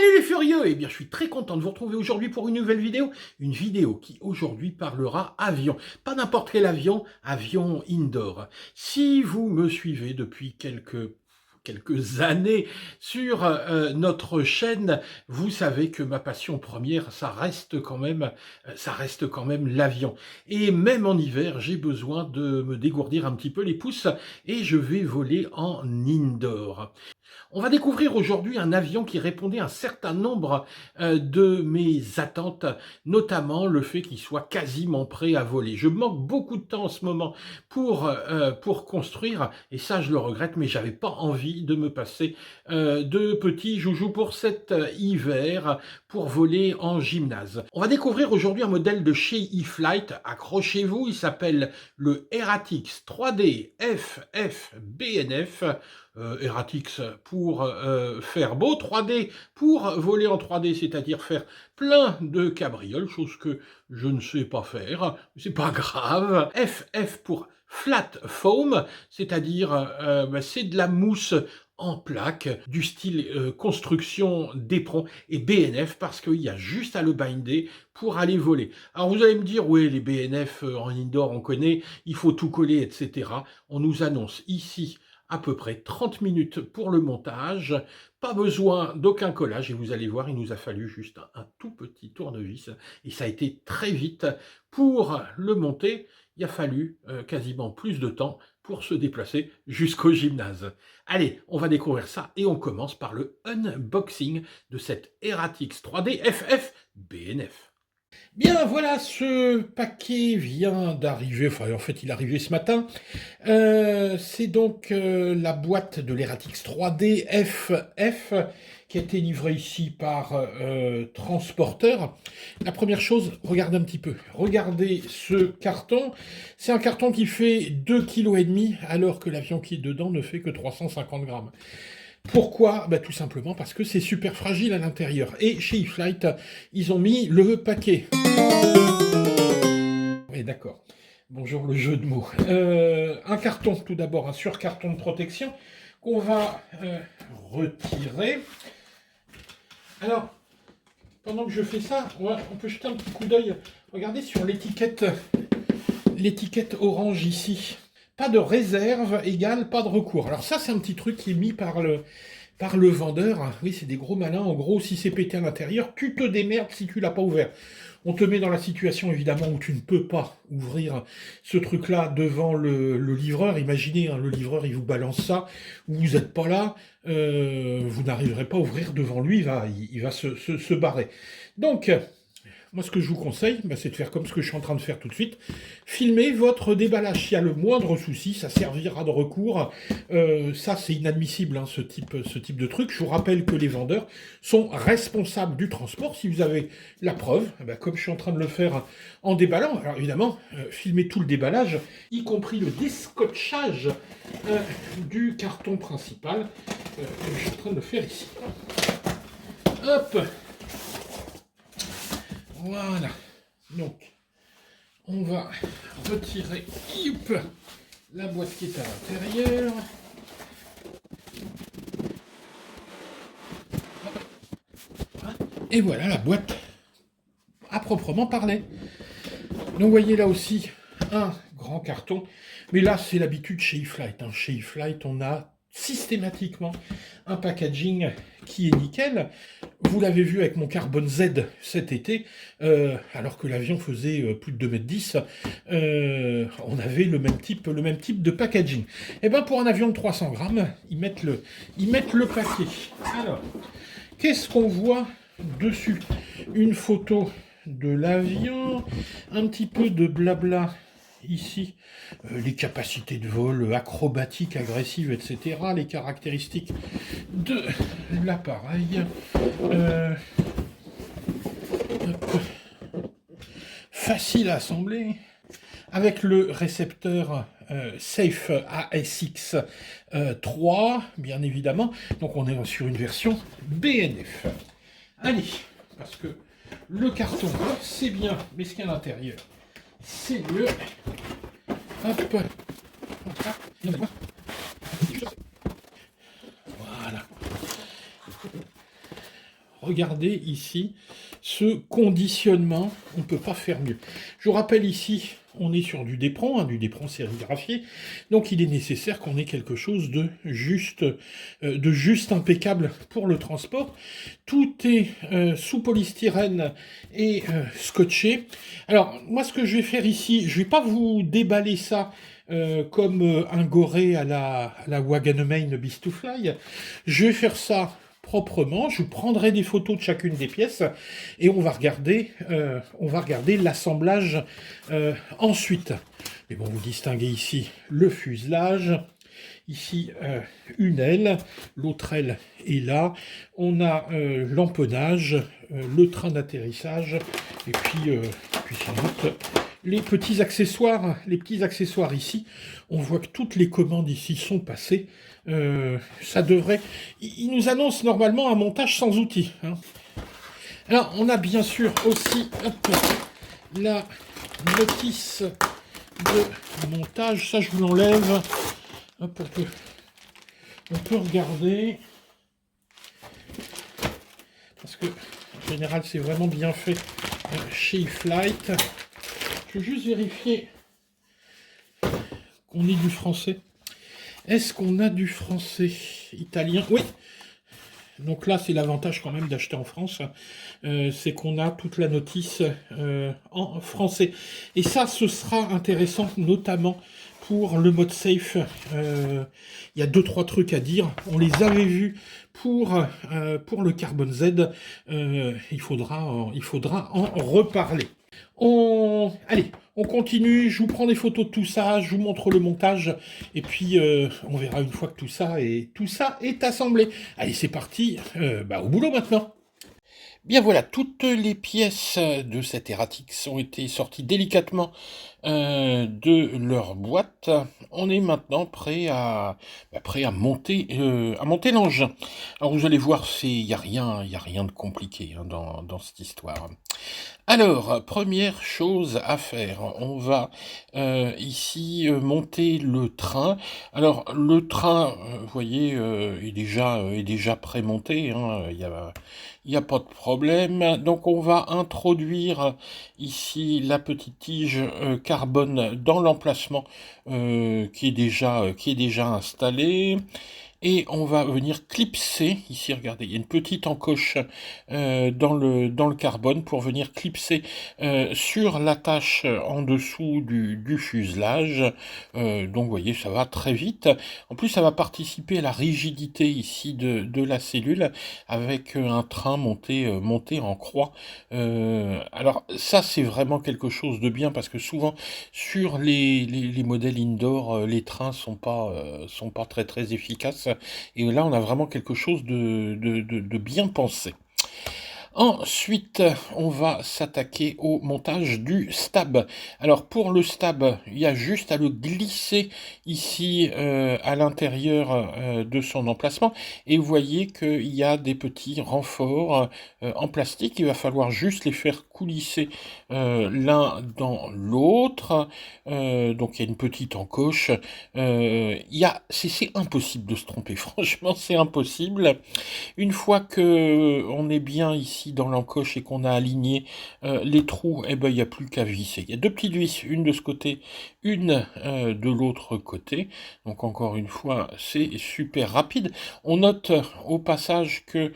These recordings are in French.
Salut les furieux! Eh bien, je suis très content de vous retrouver aujourd'hui pour une nouvelle vidéo. Une vidéo qui aujourd'hui parlera avion. Pas n'importe quel avion, avion indoor. Si vous me suivez depuis quelques années sur notre chaîne, vous savez que ma passion première, ça reste quand même l'avion. Et même en hiver, j'ai besoin de me dégourdir un petit peu les pouces et je vais voler en indoor. On va découvrir aujourd'hui un avion qui répondait à un certain nombre de mes attentes, notamment le fait qu'il soit quasiment prêt à voler. Je manque beaucoup de temps en ce moment pour construire, et ça je le regrette, mais j'avais pas envie de me passer de petits joujoux pour cet hiver pour voler en gymnase. On va découvrir aujourd'hui un modèle de chez eFlight, accrochez-vous, il s'appelle le Eratix 3D FF BNF. Eratix pour faire beau, 3D pour voler en 3D, c'est-à-dire faire plein de cabrioles, chose que je ne sais pas faire, c'est pas grave. FF pour Flat Foam, c'est-à-dire c'est de la mousse en plaque, du style construction d'éperon, et BNF parce qu'il y a juste à le binder pour aller voler. Alors vous allez me dire, oui, les BNF en indoor on connaît, il faut tout coller, etc. On nous annonce ici à peu près 30 minutes pour le montage, pas besoin d'aucun collage, et vous allez voir, il nous a fallu juste un tout petit tournevis, et ça a été très vite. Pour le monter, il a fallu quasiment plus de temps pour se déplacer jusqu'au gymnase. Allez, on va découvrir ça, et on commence par le unboxing de cette Eratix 3D FF BNF. Bien, voilà, ce paquet vient d'arriver, enfin en fait il est arrivé ce matin. C'est donc la boîte de l'Eratix 3D FF qui a été livrée ici par transporteur. La première chose, regardez un petit peu. Regardez ce carton. C'est un carton qui fait 2,5 kg alors que l'avion qui est dedans ne fait que 350 grammes. Pourquoi? Tout simplement parce que c'est super fragile à l'intérieur. Et chez eFlight, ils ont mis le paquet. Oui, d'accord. Bonjour le jeu de mots. Un carton, tout d'abord, un surcarton de protection qu'on va retirer. Alors, pendant que je fais ça, on peut jeter un petit coup d'œil. Regardez sur l'étiquette orange ici. Pas de réserve égale pas de recours. Alors ça, c'est un petit truc qui est mis par le vendeur. Oui, c'est des gros malins. En gros, si c'est pété à l'intérieur, tu te démerdes si tu l'as pas ouvert. On te met dans la situation, évidemment, où tu ne peux pas ouvrir ce truc-là devant le livreur. Imaginez, hein, le livreur, il vous balance ça, vous n'êtes pas là, vous n'arriverez pas à ouvrir devant lui, il va se barrer. Donc, moi, ce que je vous conseille, c'est de faire comme ce que je suis en train de faire tout de suite. Filmez votre déballage. S'il y a le moindre souci, ça servira de recours. Ça, c'est inadmissible, hein, ce type de truc. Je vous rappelle que les vendeurs sont responsables du transport. Si vous avez la preuve, comme je suis en train de le faire en déballant, alors évidemment, filmez tout le déballage, y compris le descotchage du carton principal. Je suis en train de le faire ici. Hop! Voilà, donc on va retirer la boîte qui est à l'intérieur. Et voilà la boîte à proprement parler. Donc vous voyez là aussi un grand carton, mais là c'est l'habitude chez eFlight. Hein. Chez eFlight on a systématiquement un packaging qui est nickel. Vous l'avez vu avec mon Carbone Z cet été, alors que l'avion faisait plus de 2,10 m, on avait le même type de packaging. Et bien pour un avion de 300 grammes, ils mettent le paquet. Alors, qu'est-ce qu'on voit dessus? Une photo de l'avion, un petit peu de blabla ici, les capacités de vol acrobatiques, agressives, etc., les caractéristiques de l'appareil. Facile à assembler, avec le récepteur Safe ASX 3, bien évidemment. Donc on est sur une version BNF. Allez, parce que le carton, c'est bien, mais ce qu'il y a à l'intérieur, c'est mieux. Hop. Voilà. regardez ici, ce conditionnement, on ne peut pas faire mieux. Je vous rappelle ici, on est sur du Depron, du Depron sérigraphié, donc il est nécessaire qu'on ait quelque chose de juste impeccable pour le transport. Tout est sous polystyrène et scotché. Alors, moi, ce que je vais faire ici, je ne vais pas vous déballer ça comme un goré à la Waganomain Beast to Fly. Je vais faire ça proprement, je prendrai des photos de chacune des pièces et on va regarder l'assemblage ensuite. Mais bon, vous distinguez ici le fuselage, ici une aile, l'autre aile est là, on a l'empennage, le train d'atterrissage et puis sans doute les petits accessoires ici. On voit que toutes les commandes ici sont passées. Ça devrait... Il nous annonce normalement un montage sans outils. Hein. Alors, on a bien sûr aussi la notice de montage. Ça, je vous l'enlève. Hop, on peut regarder. Parce que, en général, c'est vraiment bien fait chez Flight. Je vais juste vérifier qu'on ait du français. Est-ce qu'on a du français italien? Oui. Donc là, c'est l'avantage quand même d'acheter en France. C'est qu'on a toute la notice en français. Et ça, ce sera intéressant, notamment pour le mode safe. Il y a 2-3 trucs à dire. On les avait vus pour le Carbon Z. Il faudra en reparler. Allez, on continue, je vous prends des photos de tout ça, je vous montre le montage, et puis on verra une fois que tout ça est assemblé. Allez, c'est parti, au boulot maintenant. Bien voilà, toutes les pièces de cette Eratix ont été sorties délicatement de leur boîte. On est maintenant prêt à monter l'engin. Alors vous allez voir, il y a rien de compliqué hein, dans cette histoire. Alors, première chose à faire, on va ici monter le train. Alors, le train, vous voyez, est déjà prémonté, hein, il y a pas de problème. Donc, on va introduire ici la petite tige carbone dans l'emplacement qui est déjà installé. Et on va venir clipser, ici regardez, il y a une petite encoche dans le carbone pour venir clipser sur l'attache en dessous du fuselage. Donc vous voyez, ça va très vite. En plus, ça va participer à la rigidité ici de la cellule avec un train monté en croix. Alors ça, c'est vraiment quelque chose de bien parce que souvent, sur les modèles indoor, les trains sont pas très très efficaces. Et là, on a vraiment quelque chose de bien pensé. Ensuite, on va s'attaquer au montage du stab. Alors pour le stab, il y a juste à le glisser ici à l'intérieur de son emplacement. Et vous voyez qu'il y a des petits renforts en plastique. Il va falloir juste les faire coulisser l'un dans l'autre. Donc il y a une petite encoche. C'est impossible de se tromper. Franchement, c'est impossible. Une fois que on est bien ici dans l'encoche et qu'on a aligné les trous, il n'y a plus qu'à visser. Il y a deux petites vis, une de ce côté, une de l'autre côté. Donc encore une fois, c'est super rapide. On note au passage que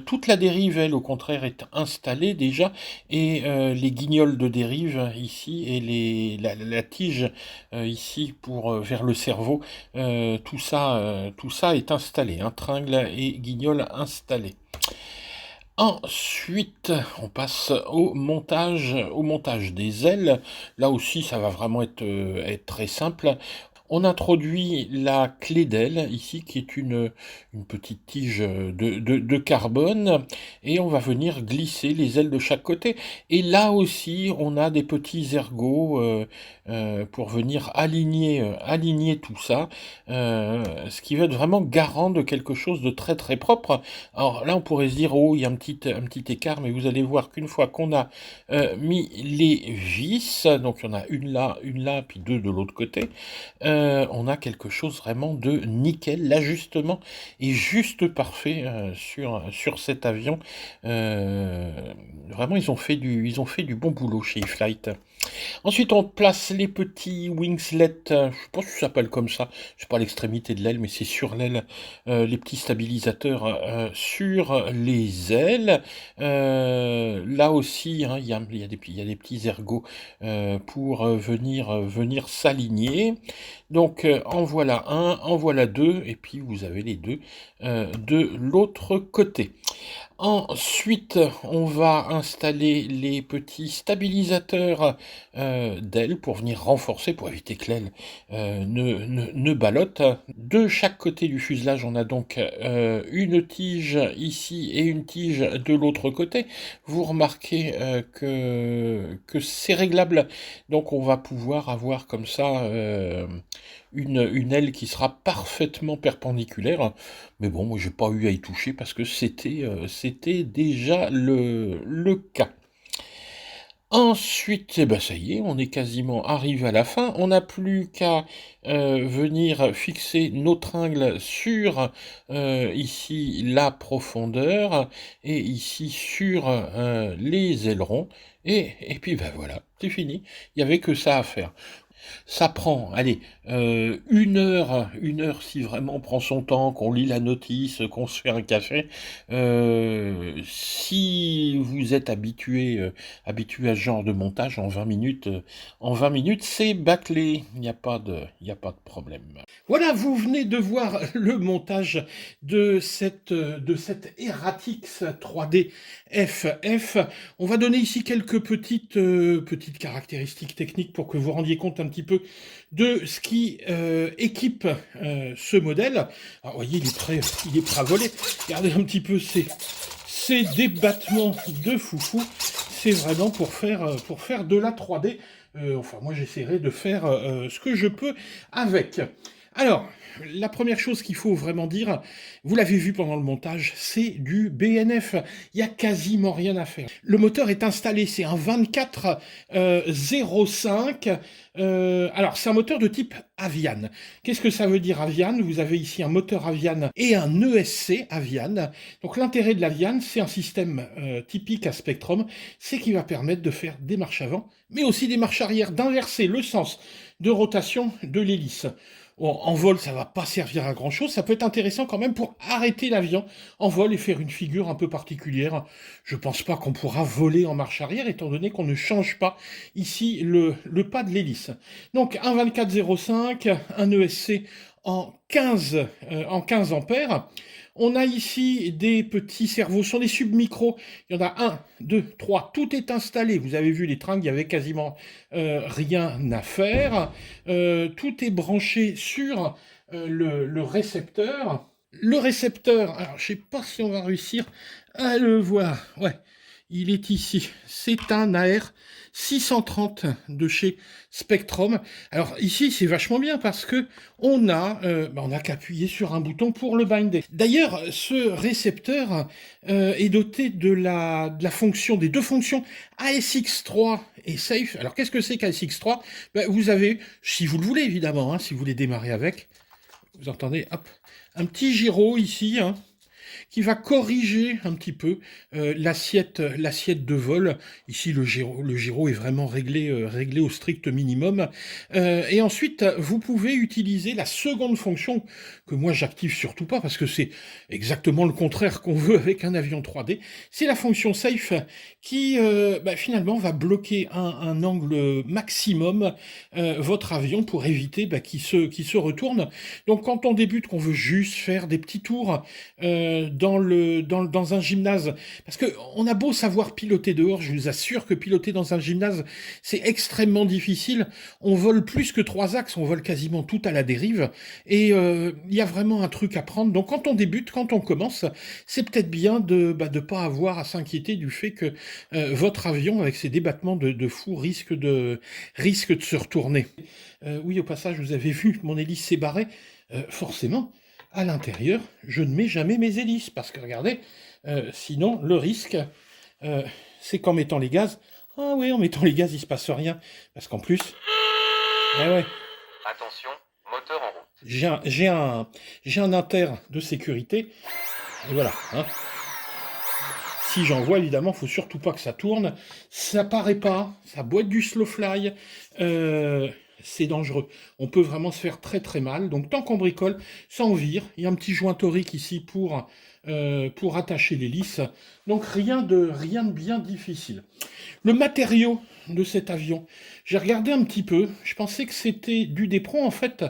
toute la dérive, elle, au contraire, est installée déjà. Et les guignols de dérive ici et la tige ici vers le cerveau, tout ça est installé. Hein, tringle et guignol installés. Ensuite, on passe au montage des ailes. Là aussi, ça va vraiment être très simple. On introduit la clé d'aile ici, qui est une petite tige de carbone, et on va venir glisser les ailes de chaque côté. Et là aussi, on a des petits ergots pour venir aligner tout ça, ce qui va être vraiment garant de quelque chose de très très propre. Alors là, on pourrait se dire, oh, il y a un petit écart, mais vous allez voir qu'une fois qu'on a mis les vis, donc il y en a une là, puis deux de l'autre côté, on a quelque chose vraiment de nickel. L'ajustement est juste parfait sur cet avion. Vraiment, ils ont fait du bon boulot chez E-Flite. Ensuite, on place les petits wingslets, je pense que ça s'appelle comme ça, c'est pas l'extrémité de l'aile, mais c'est sur l'aile, les petits stabilisateurs sur les ailes. Là aussi, hein, il y a des petits ergots pour venir s'aligner. Donc, en voilà un, en voilà deux, et puis vous avez les deux de l'autre côté. Ensuite, on va installer les petits stabilisateurs d'ailes pour venir renforcer, pour éviter que l'aile ne ballotte. De chaque côté du fuselage, on a donc une tige ici et une tige de l'autre côté. Vous remarquez que c'est réglable, donc on va pouvoir avoir comme ça une aile qui sera parfaitement perpendiculaire. Mais bon, moi j'ai pas eu à y toucher parce que c'était déjà le cas. Ensuite, eh ben ça y est, on est quasiment arrivé à la fin. On n'a plus qu'à venir fixer nos tringles sur ici la profondeur et ici sur les ailerons. Et puis ben voilà, c'est fini. Il n'y avait que ça à faire. Ça prend, allez, une heure si vraiment on prend son temps, qu'on lit la notice, qu'on se fait un café. Si vous êtes habitué à ce genre de montage, en 20 minutes, c'est bâclé. Il n'y a pas de problème. Voilà, vous venez de voir le montage de cette Eratix 3D FF. On va donner ici quelques petites caractéristiques techniques pour que vous rendiez compte un petit peu de ce qui équipe ce modèle. Alors, vous voyez, il est prêt à voler. Regardez un petit peu ces débattements de foufou. C'est vraiment pour faire de la 3D. Enfin, moi, j'essaierai de faire ce que je peux avec. Alors, la première chose qu'il faut vraiment dire, vous l'avez vu pendant le montage, c'est du BNF. Il n'y a quasiment rien à faire. Le moteur est installé, c'est un 2405. Alors, c'est un moteur de type Avian. Qu'est-ce que ça veut dire Avian? Vous avez ici un moteur Avian et un ESC Avian. Donc, l'intérêt de l'Avian, c'est un système typique à Spectrum, c'est qu'il va permettre de faire des marches avant, mais aussi des marches arrière, d'inverser le sens de rotation de l'hélice. Bon, en vol, ça va pas servir à grand chose. Ça peut être intéressant quand même pour arrêter l'avion en vol et faire une figure un peu particulière. Je pense pas qu'on pourra voler en marche arrière, étant donné qu'on ne change pas ici le pas de l'hélice. Donc, un 2405, un ESC en 15 ampères. On a ici des petits cerveaux, ce sont des submicros. Il y en a 1, 2, 3, tout est installé. Vous avez vu les tringles, il n'y avait quasiment rien à faire. Tout est branché sur le récepteur. Le récepteur, alors je ne sais pas si on va réussir à le voir. Ouais, il est ici. C'est un AR 630 de chez Spectrum. Alors ici, c'est vachement bien parce que on a qu'appuyer sur un bouton pour le binder. D'ailleurs, ce récepteur est doté de la fonction, des deux fonctions ASX3 et Safe. Alors qu'est-ce que c'est qu'ASX3? Vous avez, si vous le voulez évidemment, hein, si vous voulez démarrer avec, vous entendez, hop, un petit gyro ici, hein, qui va corriger un petit peu l'assiette de vol. Ici, le gyro est vraiment réglé au strict minimum. Et ensuite, vous pouvez utiliser la seconde fonction que moi, j'active surtout pas parce que c'est exactement le contraire qu'on veut avec un avion 3D. C'est la fonction Safe qui, finalement, va bloquer un angle maximum votre avion pour éviter qu'il se retourne. Donc, quand on débute, qu'on veut juste faire des petits tours dans un gymnase, parce que on a beau savoir piloter dehors, je vous assure que piloter dans un gymnase, c'est extrêmement difficile. On vole plus que 3 axes, on vole quasiment tout à la dérive, et il y a vraiment un truc à prendre. Donc quand on débute, quand on commence, c'est peut-être bien de pas avoir à s'inquiéter du fait que votre avion, avec ses débattements de fou, risque de se retourner. Oui, au passage, vous avez vu, mon hélice s'est barrée. Forcément, à l'intérieur, je ne mets jamais mes hélices, parce que regardez, sinon le risque, c'est qu'en mettant les gaz, en mettant les gaz, il se passe rien, parce qu'en plus, Attention, Moteur en route. J'ai un inter de sécurité. Et voilà. Hein. Si j'envoie, évidemment, il faut surtout pas que ça tourne. Ça paraît pas, ça boite du slow fly. C'est dangereux. On peut vraiment se faire très très mal. Donc tant qu'on bricole, ça en vire. Il y a un petit joint torique ici pour attacher l'hélice. Donc rien de bien difficile. Le matériau de cet avion, j'ai regardé un petit peu, je pensais que c'était du Depron, en fait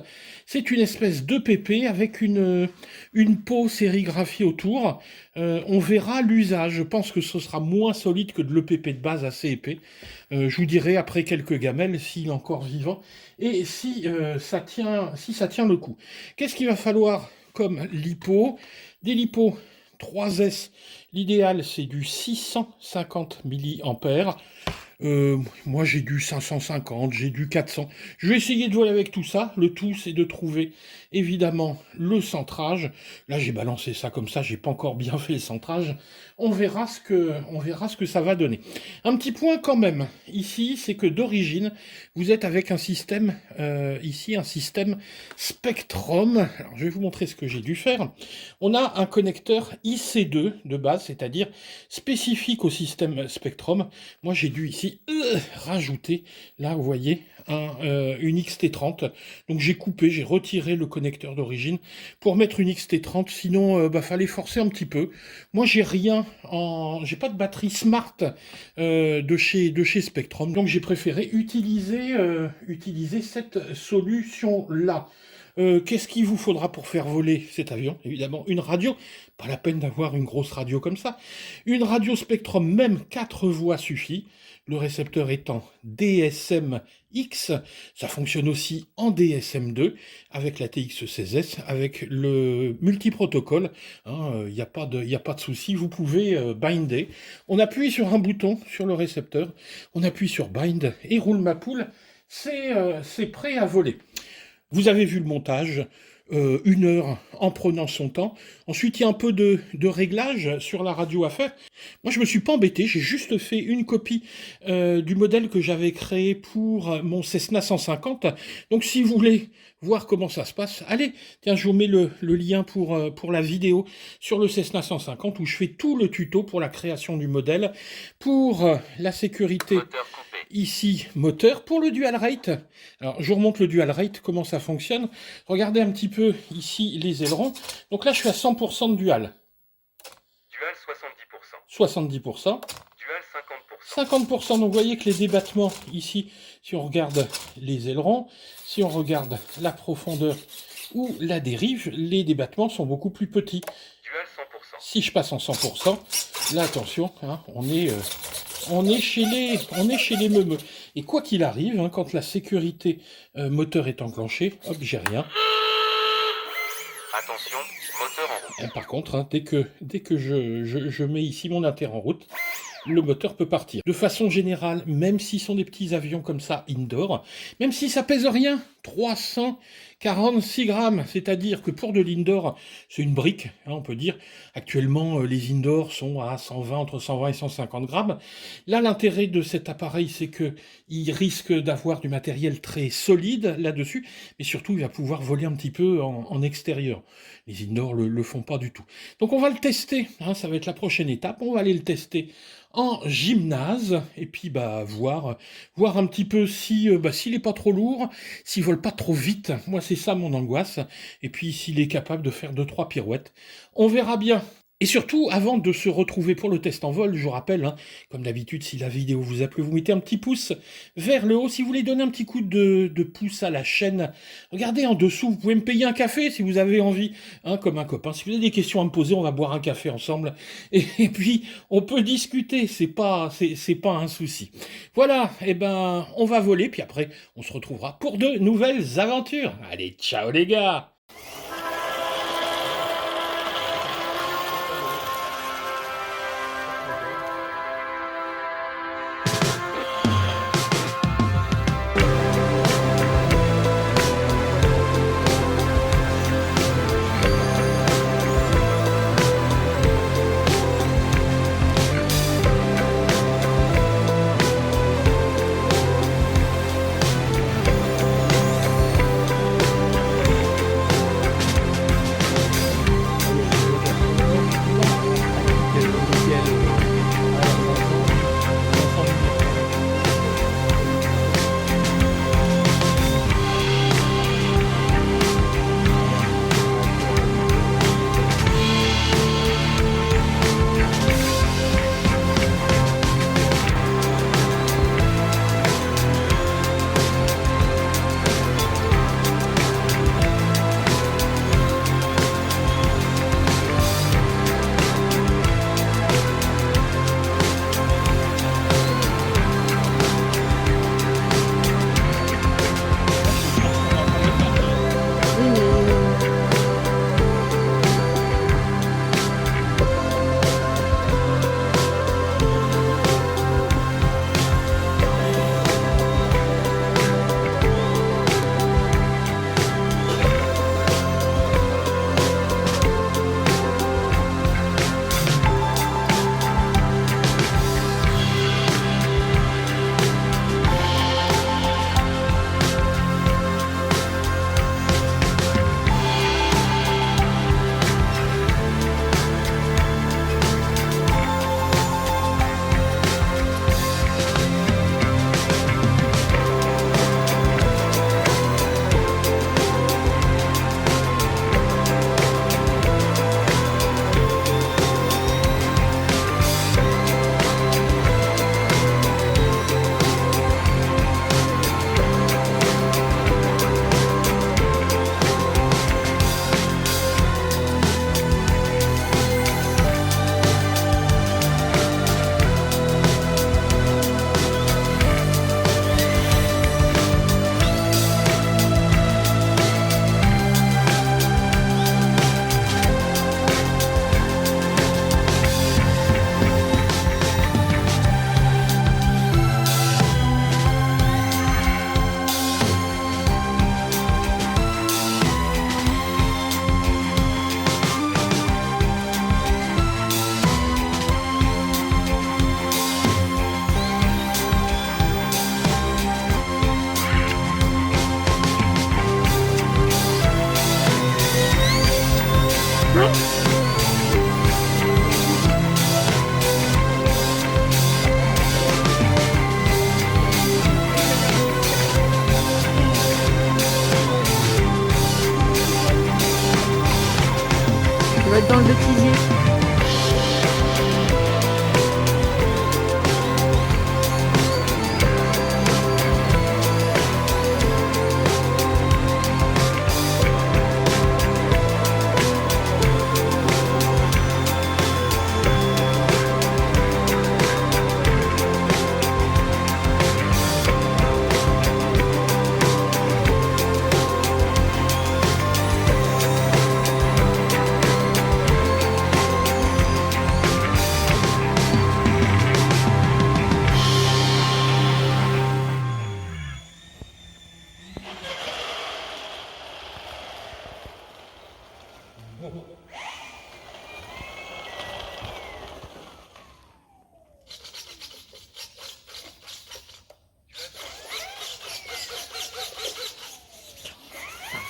c'est une espèce de PP avec une peau sérigraphiée autour. On verra l'usage, je pense que ce sera moins solide que de l'EPP de base assez épais. Je vous dirai après quelques gamelles s'il est encore vivant et si ça tient le coup. Qu'est-ce qu'il va falloir comme lipo? Des lipos 3S, l'idéal c'est du 650 mA. Moi j'ai du 550, j'ai du 400. Je vais essayer de jouer avec tout ça. Le tout c'est de trouver évidemment le centrage. Là j'ai balancé ça comme ça, j'ai pas encore bien fait le centrage. On verra ce que ça va donner. Un petit point quand même ici, c'est que d'origine vous êtes avec un système ici, un système Spectrum. Alors je vais vous montrer ce que j'ai dû faire. On a un connecteur IC2 de base, c'est-à-dire spécifique au système Spectrum. Moi j'ai dû ici rajouter, là vous voyez, une XT30. Donc j'ai coupé, j'ai retiré le connecteur d'origine pour mettre une XT30, sinon fallait forcer un petit peu. Moi j'ai j'ai pas de batterie smart de chez Spectrum, donc j'ai préféré utiliser cette solution là. Qu'est-ce qu'il vous faudra pour faire voler cet avion? Évidemment, une radio. Pas la peine d'avoir une grosse radio comme ça. Une radio Spectrum, même 4 voix suffit. Le récepteur étant DSM-X. Ça fonctionne aussi en DSM2 avec la TX16S, avec le multiprotocole. Il n'y a pas de souci. Vous pouvez binder. On appuie sur un bouton sur le récepteur. On appuie sur bind et roule ma poule. C'est prêt à voler. Vous avez vu le montage, 1 heure en prenant son temps. Ensuite, il y a un peu de réglage sur la radio à faire. Moi, je me suis pas embêté, j'ai juste fait une copie du modèle que j'avais créé pour mon Cessna 150. Donc, si vous voulez voir comment ça se passe, allez, tiens, je vous mets le lien pour la vidéo sur le Cessna 150 où je fais tout le tuto pour la création du modèle, pour la sécurité. Ici, moteur pour le dual rate. Alors, je vous remonte le dual rate, comment ça fonctionne. Regardez un petit peu ici les ailerons. Donc là, je suis à 100% de dual. Dual 70%. 70%. Dual 50%. 50%, donc vous voyez que les débattements ici, si on regarde les ailerons, si on regarde la profondeur ou la dérive, les débattements sont beaucoup plus petits. Dual 100%. Si je passe en 100%, là attention, on est chez les meumeux. Et quoi qu'il arrive, quand la sécurité moteur est enclenchée, hop, j'ai rien. Attention, moteur en route. Et par contre, dès que je mets ici mon inter en route, le moteur peut partir. De façon générale, même si ce sont des petits avions comme ça, indoor, même si ça pèse rien, 346 grammes, c'est-à-dire que pour de l'indoor, c'est une brique, on peut dire. Actuellement, les indoor sont à 120, entre 120 et 150 grammes. Là, l'intérêt de cet appareil, c'est qu'il risque d'avoir du matériel très solide là-dessus, mais surtout, il va pouvoir voler un petit peu en extérieur. Les indoor le font pas du tout. Donc, on va le tester, ça va être la prochaine étape. On va aller le tester en gymnase et puis voir un petit peu s'il est pas trop lourd, s'il vole pas trop vite. Moi c'est ça mon angoisse. Et puis s'il est capable de faire 2-3 pirouettes, on verra bien. Et surtout, avant de se retrouver pour le test en vol, je vous rappelle, comme d'habitude, si la vidéo vous a plu, vous mettez un petit pouce vers le haut. Si vous voulez donner un petit coup de pouce à la chaîne, regardez en dessous, vous pouvez me payer un café si vous avez envie, comme un copain. Si vous avez des questions à me poser, on va boire un café ensemble. Et puis, on peut discuter, c'est pas un souci. Voilà, on va voler, puis après, on se retrouvera pour de nouvelles aventures. Allez, ciao les gars!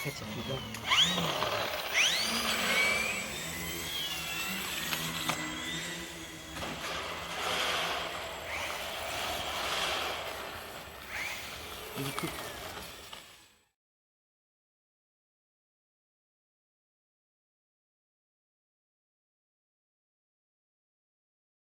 fait, ça fait bien. Du coup,